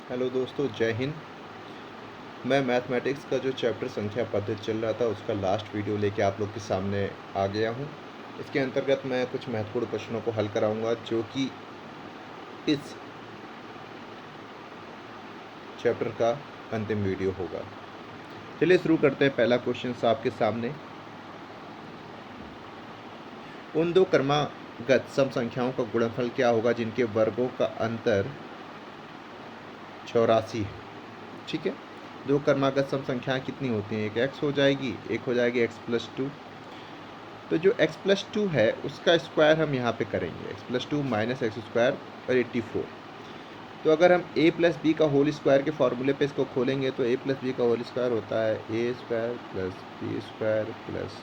Hello दोस्तों, जय हिंद। मैं मैथमेटिक्स का जो चैप्टर संख्या पद्धति चल रहा था उसका लास्ट वीडियो लेके आप लोग के सामने आ गया हूँ। इसके अंतर्गत मैं कुछ महत्वपूर्ण प्रश्नों को हल कराऊंगा जो कि इस चैप्टर का अंतिम वीडियो होगा। चलिए शुरू करते हैं। पहला क्वेश्चन आपके सामने, उन दो क्रमागत सम संख्याओं का गुणनफल क्या होगा जिनके वर्गों का अंतर 84 है। ठीक है, दो क्रमागत सम संख्याएं कितनी होती हैं? एक x हो जाएगी, एक हो जाएगी x+2। तो जो x+2 है उसका स्क्वायर हम यहाँ पे करेंगे, x+2 माइनस एक्स स्क्वायर और 84। तो अगर हम a प्लस बी का होल स्क्वायर के फॉर्मूले पे इसको खोलेंगे तो a प्लस बी का होल स्क्वायर होता है a square plus b square plus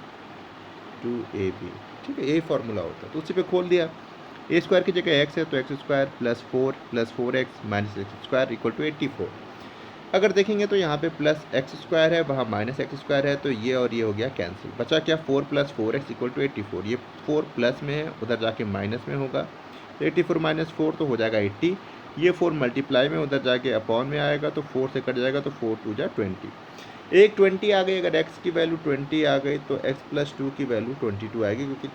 2ab। ठीक है, यही फार्मूला होता है, तो उसी पे खोल दिया। a स्क्वायर की जगह x है तो x square plus 4x minus x square equal to 84। अगर देखेंगे तो यहाँ पे प्लस एक्स स्क्वायर है, वहाँ माइनस एक्स स्क्वायर है, तो ये और ये हो गया कैंसिल। बचा क्या? 4 प्लस 4x इक्वल टू 84। ये 4 प्लस में है, उधर जाके माइनस में होगा, तो 84 माइनस 4 तो हो जाएगा 80। ये 4 मल्टीप्लाई में उधर जाके अपॉन में आएगा, तो 4 से कट जाएगा, तो 4 टू जा 20। एक 20 आ गई। अगर x की वैल्यू 20 आ गई तो x+2 की वैल्यू 22 आएगी, क्योंकि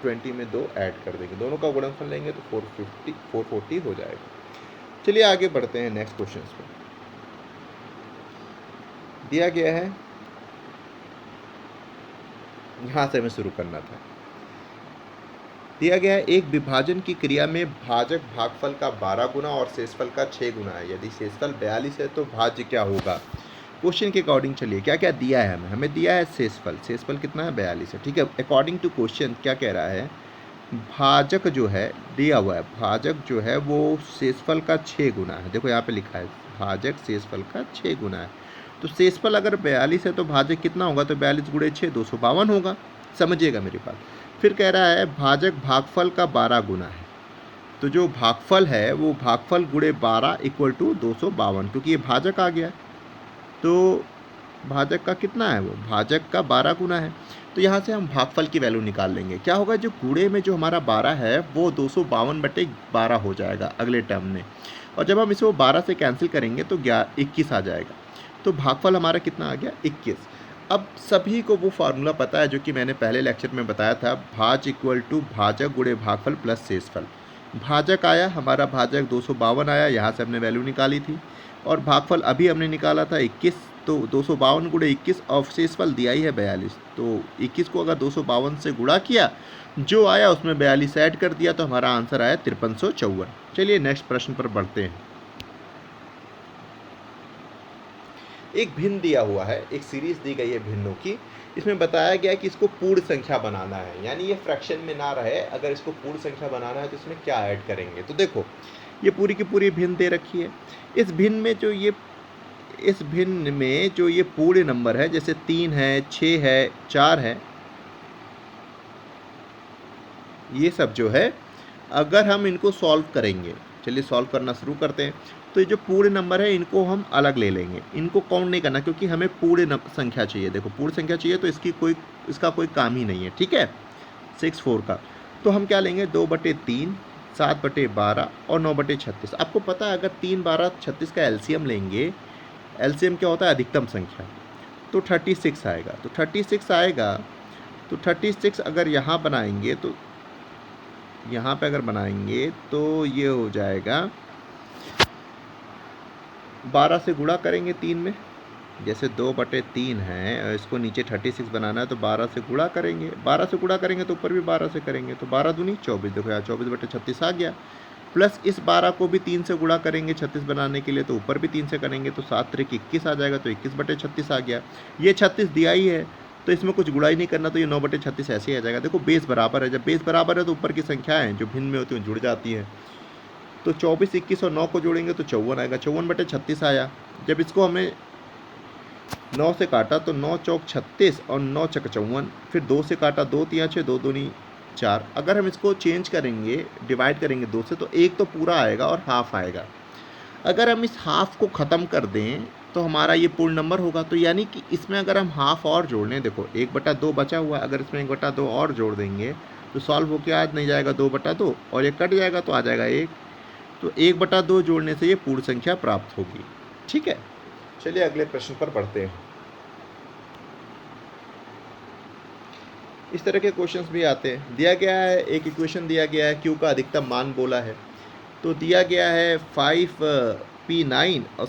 20 में 2 ऐड कर देंगे, दोनों का गुणनफल लेंगे तो 440 हो जाएगा। चलिए आगे बढ़ते हैं नेक्स्ट क्वेश्चन पे। दिया गया है, यहाँ से हमें शुरू करना था। दिया गया है, एक विभाजन की क्रिया में भाजक भागफल का 12 गुना और शेषफल का 6 गुना है। यदि शेषफल 42 है तो भाज्य क्या होगा? क्वेश्चन के अकॉर्डिंग चलिए क्या क्या दिया है हमें दिया है शेषफल कितना है? 42 है। ठीक है, अकॉर्डिंग टू क्वेश्चन क्या कह रहा है? भाजक जो है दिया हुआ है, भाजक जो है वो शेषफल का 6 गुना है। देखो यहाँ पे लिखा है भाजक शेषफल का 6 गुना है। तो शेषफल अगर 42 है तो भाजक कितना होगा? तो 42 गुणे 6 252 होगा। समझिएगा मेरी बात। फिर कह रहा है भाजक भागफल का 12 गुना है। तो जो भागफल है वो भागफल गुणे 12 इक्वल टू 252, क्योंकि ये भाजक आ गया। तो भाजक का कितना है? वो भाजक का 12 गुना है। तो यहाँ से हम भागफल की वैल्यू निकाल लेंगे। क्या होगा? जो गुणे में जो हमारा 12 है वो 252/12 हो जाएगा अगले टर्म में, और जब हम इसको 12 से कैंसिल करेंगे तो 21 आ जाएगा। तो भागफल हमारा कितना आ गया? 21। अब सभी को वो फार्मूला पता है जो कि मैंने पहले लेक्चर में बताया था, भाज इक्वल टू भाजक गुणे भागफल प्लस शेषफल। भाजक आया हमारा, भाजक 252 आया, यहाँ से हमने वैल्यू निकाली थी, और भागफल अभी हमने निकाला था 21। तो 252 गुणे 21 और शेषफल दिया ही है 42। तो 21 को अगर 252 से गुणा किया, जो आया उसमें 42 ऐड कर दिया, तो हमारा आंसर आया 5354। चलिए नेक्स्ट प्रश्न पर बढ़ते हैं। एक भिन्न दिया हुआ है, एक सीरीज दी गई है भिन्नों की। इसमें बताया गया है कि इसको पूर्ण संख्या बनाना है, यानी ये फ्रैक्शन में ना रहे। अगर इसको पूर्ण संख्या बनाना है तो इसमें क्या ऐड करेंगे? तो देखो ये पूरी की पूरी भिन्न दे रखी है। इस भिन्न में जो ये पूर्ण नंबर है, जैसे 3 है, 6 है, 4 है, ये सब जो है अगर हम इनको सॉल्व करेंगे, चलिए सॉल्व करना शुरू करते हैं। तो ये जो पूर्ण नंबर है इनको हम अलग ले लेंगे, इनको काउंट नहीं करना, क्योंकि हमें पूर्ण संख्या चाहिए। देखो पूर्ण संख्या चाहिए तो इसका कोई काम ही नहीं है। ठीक है, 64 का। तो हम क्या लेंगे? 2/3, 7/12 और 9/36। आपको पता है अगर 3 12 36 का एलसीएम लेंगे, एलसीएम क्या होता है? अधिकतम संख्या। तो 36 आएगा। तो 36 आएगा, तो 36 अगर यहाँ बनाएंगे तो यहाँ पे अगर बनाएंगे तो ये हो जाएगा, 12 से गुणा करेंगे 3 में, जैसे 2/3 है और इसको नीचे 36 बनाना है, तो 12 से गुणा करेंगे। 12 से गुणा करेंगे तो ऊपर भी 12 से करेंगे, तो 12 दूनी 24। देखो यहाँ 24/36 आ गया। प्लस इस 12 को भी 3 से गुणा करेंगे 36 बनाने के लिए, तो ऊपर भी 3 से करेंगे, तो 7 3 21 आ जाएगा, तो 21/36 आ गया। ये 36 दिया ही है तो इसमें कुछ गुणा ही नहीं करना, तो ये 9/36 ऐसे ही आ जाएगा। देखो बेस बराबर है, जब बेस बराबर है तो ऊपर की संख्याएं जो भिन्न में होती हैं जुड़ जाती हैं। तो 24 21 और 9 को जोड़ेंगे तो 54 आएगा। 54/36 आया। जब इसको हमें 9 से काटा तो 9 चौक 36 और 9 चक 54। फिर 2 से काटा, 2 तिया 6, 2 दूनी 4। अगर हम इसको चेंज करेंगे, डिवाइड करेंगे 2 से, तो एक तो पूरा आएगा और हाफ आएगा। अगर हम इस हाफ को ख़त्म कर दें तो हमारा ये पूर्ण नंबर होगा। तो यानी कि इसमें अगर हम हाफ और जोड़ लें, देखो 1/2 बचा हुआ है, अगर इसमें 1/2 और जोड़ देंगे तो सॉल्व होकर आ नहीं जाएगा 2/2, और ये कट जाएगा तो आ जाएगा 1। तो 1/2 जोड़ने से ये पूर्ण संख्या प्राप्त होगी। ठीक है, चलिए अगले प्रश्न पर बढ़ते हैं। इस तरह के क्वेश्चंस भी आते हैं। दिया गया है, एक इक्वेशन दिया गया है, क्यू का अधिकतम मान बोला है। तो दिया गया है 5p9 और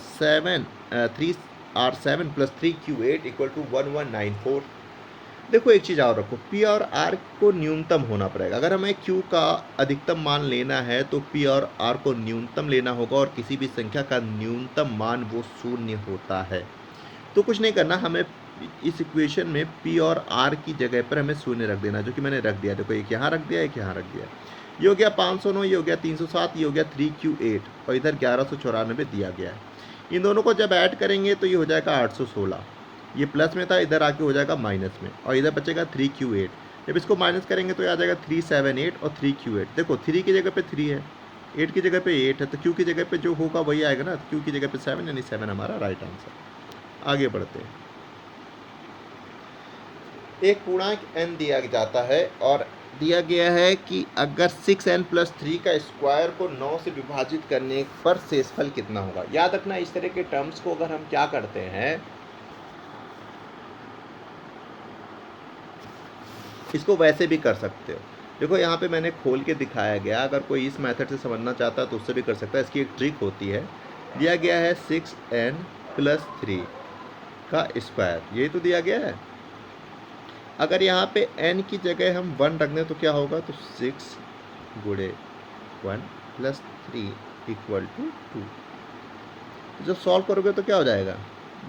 3r7 + 3q8 = 1194। देखो एक चीज़ और रखो, पी और आर को न्यूनतम होना पड़ेगा। अगर हमें क्यू का अधिकतम मान लेना है तो पी और आर को न्यूनतम लेना होगा, और किसी भी संख्या का न्यूनतम मान वो 0 होता है। तो कुछ नहीं करना, हमें इस इक्वेशन में पी और आर की जगह पर हमें 0 रख देना, जो कि मैंने रख दिया। देखो एक यहाँ रख दिया, एक यहाँ रख दिया। ये हो गया 509, ये हो गया 307, ये हो गया 3q8, और इधर 1194 दिया गया है। इन दोनों को जब ऐड करेंगे तो ये हो जाएगा 816। ये प्लस में था, इधर आके हो जाएगा माइनस में, और इधर बचेगा 3q8। जब इसको माइनस करेंगे तो ये आ जाएगा 378 और 3q8। देखो 3 की जगह पे 3 है, 8 की जगह पे 8 है, तो q की जगह पे जो होगा वही आएगा ना। q की जगह पे 7, यानी 7 हमारा राइट आंसर। आगे बढ़ते हैं। एक पूर्णांक n दिया जाता है और दिया गया है कि अगर 6n + 3 का स्क्वायर को 9 से विभाजित करने पर शेषफल कितना होगा। याद रखना, इस तरह के टर्म्स को अगर हम क्या करते हैं, इसको वैसे भी कर सकते हो। देखो यहाँ पे मैंने खोल के दिखाया गया, अगर कोई इस मेथड से समझना चाहता है तो उससे भी कर सकता है। इसकी एक ट्रिक होती है। दिया गया है 6n + 3 का स्क्वायर, यही तो दिया गया है। अगर यहाँ पे n की जगह हम 1 रख दें तो क्या होगा, तो 6 × 1 + 3 = 2। जब सॉल्व करोगे तो क्या हो जाएगा,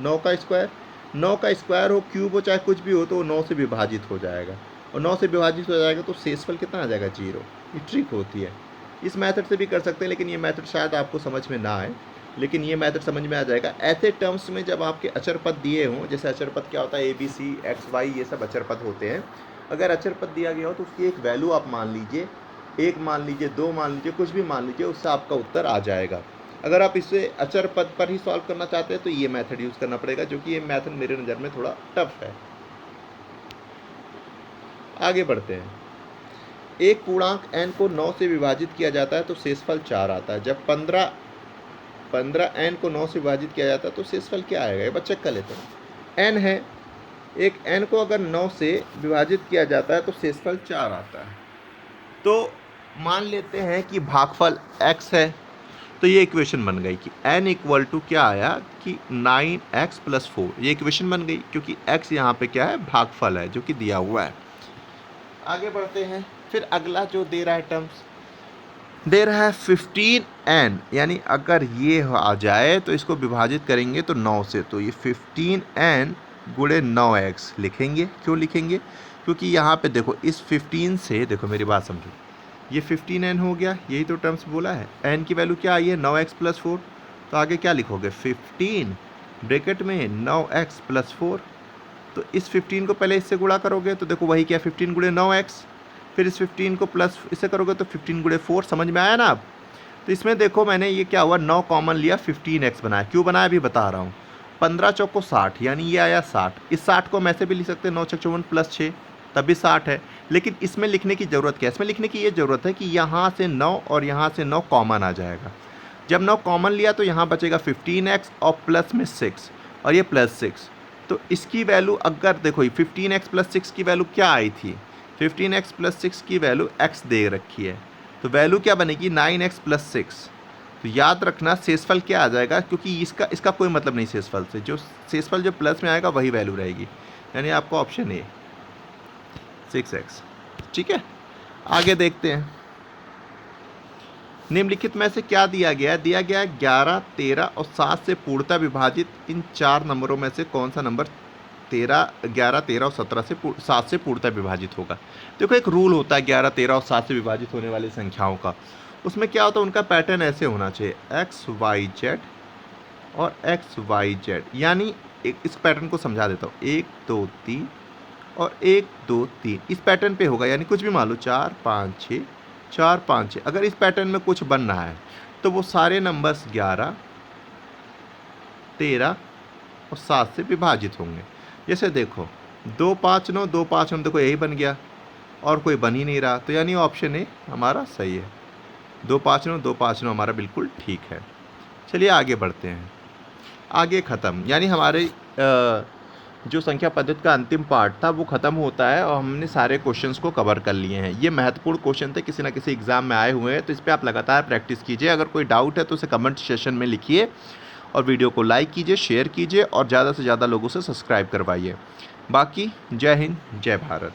9 का स्क्वायर। 9 का स्क्वायर हो, क्यूब हो, चाहे कुछ भी हो, तो वो 9 से विभाजित हो जाएगा, और 9 से विभाजित हो जाएगा तो शेषफल कितना आ जाएगा, 0। ये ट्रिक होती है। इस मेथड से भी कर सकते हैं, लेकिन ये मेथड शायद आपको समझ में ना आए, लेकिन ये मेथड समझ में आ जाएगा। ऐसे टर्म्स में जब आपके अचर पद दिए हों, जैसे अचर पद क्या होता है, ABC, XY, ये सब अचर पद होते हैं। अगर अचर पद दिया गया हो तो उसकी एक वैल्यू आप मान लीजिए, 1 मान लीजिए, 2 मान लीजिए, कुछ भी मान लीजिए, उससे आपका उत्तर आ जाएगा। अगर आप इसे अचर पद पर ही सॉल्व करना चाहते हैं तो ये मेथड यूज़ करना पड़ेगा, जो कि ये मेथड मेरे नज़र में थोड़ा टफ है। आगे बढ़ते हैं। एक पूर्णांक n को 9 से विभाजित किया जाता है तो शेषफल 4 आता है। जब 15n को 9 से विभाजित किया जाता है तो शेषफल क्या आएगा, ये बस चेक कर लेते हैं। n है, एक n को अगर 9 से विभाजित किया जाता है तो शेषफल 4 आता है। तो मान लेते हैं कि भागफल x है, तो ये इक्वेशन बन गई कि n = क्या आया कि 9x + 4। ये इक्वेशन बन गई, क्योंकि x यहाँ पे क्या है, भागफल है, जो कि दिया हुआ है। आगे बढ़ते हैं। फिर अगला जो दे रहा है टर्म्स, दे रहा है 15n, यानी अगर ये आ जाए तो इसको विभाजित करेंगे तो 9 से, तो ये 15n × 9x लिखेंगे। क्यों लिखेंगे, क्योंकि यहाँ पे देखो इस 15 से, देखो मेरी बात समझो, ये 15n हो गया, यही तो टर्म्स बोला है। n की वैल्यू क्या आई है, 9x + 4, तो आगे क्या लिखोगे, 15 ब्रैकेट में 9x + 4। तो इस 15 को पहले इससे गुणा करोगे तो देखो वही क्या, 15 × 9x, फिर इस 15 को प्लस इससे करोगे तो 15 × 4। समझ में आया ना अब। तो इसमें देखो मैंने ये क्या हुआ, 9 कॉमन लिया, 15x बनाया। क्यों बनाया अभी बता रहा हूँ। 15 चौको 60, यानी ये आया 60। इस 60 को हम ऐसे भी लिख सकते हैं, 9 × 54 + 6, तब भी 60 है। लेकिन इसमें लिखने की ज़रूरत क्या है, इसमें लिखने की ये ज़रूरत है कि यहाँ से 9 और यहाँ से 9 कॉमन आ जाएगा। जब 9 कॉमन लिया तो यहाँ बचेगा 15x और प्लस में 6, और ये +6। तो इसकी वैल्यू अगर देखो 15x + 6 की वैल्यू क्या आई थी, 15x + 6 की वैल्यू x दे रखी है, तो वैल्यू क्या बनेगी, 9x + 6। तो याद रखना शेषफल क्या आ जाएगा, क्योंकि इसका कोई मतलब नहीं शेषफल से, जो शेषफल जो प्लस में आएगा वही वैल्यू रहेगी, यानी आपका ऑप्शन ए 6x। ठीक है, आगे देखते हैं। निम्नलिखित में से क्या दिया गया है, दिया गया है 11, 13 और 7 से पूर्णतः विभाजित इन 4 नंबरों में से कौन सा नंबर 11, 13 और 7 से पूर्णतः विभाजित होगा। देखो एक रूल होता है 11, 13 और 7 से विभाजित होने वाली संख्याओं का। उसमें क्या होता है, उनका पैटर्न ऐसे होना चाहिए, x, y, z और x, y, z। यानी इस पैटर्न को समझा देता हूँ, 1, 2, 3 और 1, 2, 3 इस पैटर्न पे होगा। यानी कुछ भी मान लो 4, 5, 6, 4, 5, 6। अगर इस पैटर्न में कुछ बन रहा है तो वो सारे नंबर्स 11, 13 और 7 से विभाजित होंगे। जैसे देखो 2, 5, 9, 2, 5, 9, देखो यही बन गया और कोई बन ही नहीं रहा, तो यानी ऑप्शन ए हमारा सही है। 2 5 9 2 5 9 हमारा बिल्कुल ठीक है। चलिए आगे बढ़ते हैं। आगे ख़त्म, यानी हमारे जो संख्या पद्धति का अंतिम पार्ट था वो ख़त्म होता है और हमने सारे क्वेश्चंस को कवर कर लिए हैं। ये महत्वपूर्ण क्वेश्चन थे, किसी ना किसी एग्ज़ाम में आए हुए हैं, तो इस पे आप लगातार प्रैक्टिस कीजिए। अगर कोई डाउट है तो उसे कमेंट सेशन में लिखिए और वीडियो को लाइक कीजिए, शेयर कीजिए और ज़्यादा से ज़्यादा लोगों से सब्सक्राइब करवाइए। बाकी जय हिंद, जय भारत।